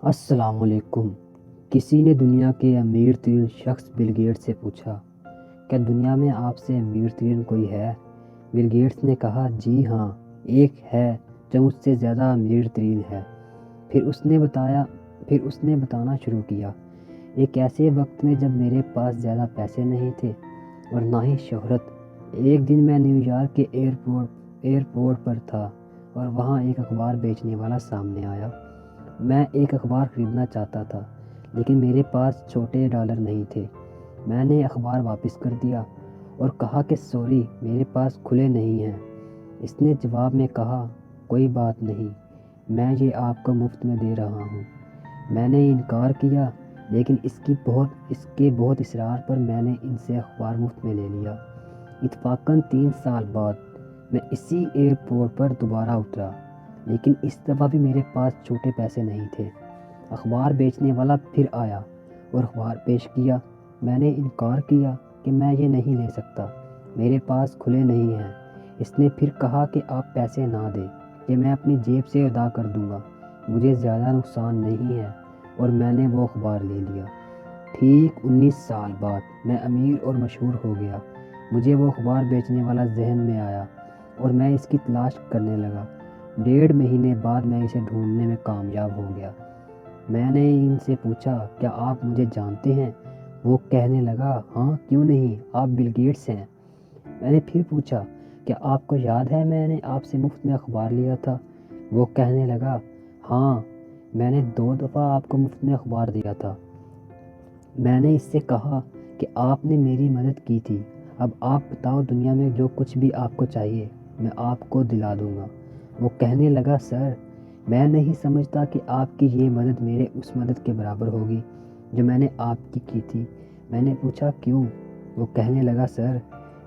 السلام علیکم۔ کسی نے دنیا کے امیر ترین شخص بل گیٹس سے پوچھا، کیا دنیا میں آپ سے امیر ترین کوئی ہے؟ بل گیٹس نے کہا، جی ہاں، ایک ہے جو مجھ سے زیادہ امیر ترین ہے۔ پھر اس نے بتانا شروع کیا، ایک ایسے وقت میں جب میرے پاس زیادہ پیسے نہیں تھے اور نہ ہی شہرت، ایک دن میں نیو یارک کے ایئرپورٹ پر تھا اور وہاں ایک اخبار بیچنے والا سامنے آیا۔ میں ایک اخبار خریدنا چاہتا تھا، لیکن میرے پاس چھوٹے ڈالر نہیں تھے۔ میں نے اخبار واپس کر دیا اور کہا کہ سوری، میرے پاس کھلے نہیں ہیں۔ اس نے جواب میں کہا، کوئی بات نہیں، میں یہ آپ کو مفت میں دے رہا ہوں۔ میں نے انکار کیا، لیکن اس کے بہت اصرار پر میں نے ان سے اخبار مفت میں لے لیا۔ اتفاقاً 3 سال بعد میں اسی ایئرپورٹ پر دوبارہ اترا، لیکن اس دفعہ بھی میرے پاس چھوٹے پیسے نہیں تھے۔ اخبار بیچنے والا پھر آیا اور اخبار پیش کیا۔ میں نے انکار کیا کہ میں یہ نہیں لے سکتا، میرے پاس کھلے نہیں ہیں۔ اس نے پھر کہا کہ آپ پیسے نہ دیں، یہ میں اپنی جیب سے ادا کر دوں گا، مجھے زیادہ نقصان نہیں ہے، اور میں نے وہ اخبار لے لیا۔ ٹھیک 19 سال بعد میں امیر اور مشہور ہو گیا۔ مجھے وہ اخبار بیچنے والا ذہن میں آیا اور میں اس کی تلاش کرنے لگا۔ 1.5 مہینے بعد میں اسے ڈھونڈنے میں کامیاب ہو گیا۔ میں نے ان سے پوچھا، کیا آپ مجھے جانتے ہیں؟ وہ کہنے لگا، ہاں کیوں نہیں، آپ بل گیٹس ہیں۔ میں نے پھر پوچھا، کیا آپ کو یاد ہے میں نے آپ سے مفت میں اخبار لیا تھا؟ وہ کہنے لگا، ہاں، میں نے 2 دفعہ آپ کو مفت میں اخبار دیا تھا۔ میں نے اس سے کہا کہ آپ نے میری مدد کی تھی، اب آپ بتاؤ، دنیا میں جو کچھ بھی آپ کو چاہیے میں آپ کو دلا دوں گا۔ وہ کہنے لگا، سر، میں نہیں سمجھتا کہ آپ کی یہ مدد میرے اس مدد کے برابر ہوگی جو میں نے آپ کی تھی۔ میں نے پوچھا، کیوں؟ وہ کہنے لگا، سر،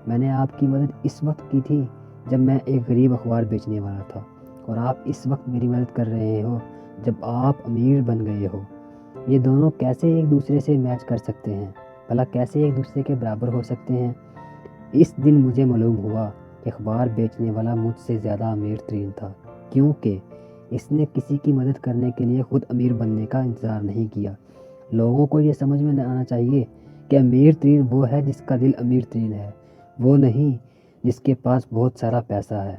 میں نے آپ کی مدد اس وقت کی تھی جب میں ایک غریب اخبار بیچنے والا تھا، اور آپ اس وقت میری مدد کر رہے ہو جب آپ امیر بن گئے ہو۔ یہ دونوں کیسے ایک دوسرے سے میچ کر سکتے ہیں؟ بھلا کیسے ایک دوسرے کے برابر ہو سکتے ہیں؟ اس دن مجھے معلوم ہوا کہ اخبار بیچنے والا مجھ سے زیادہ امیر ترین تھا، کیونکہ اس نے کسی کی مدد کرنے کے لیے خود امیر بننے کا انتظار نہیں کیا۔ لوگوں کو یہ سمجھ میں آنا چاہیے کہ امیر ترین وہ ہے جس کا دل امیر ترین ہے، وہ نہیں جس کے پاس بہت سارا پیسہ ہے۔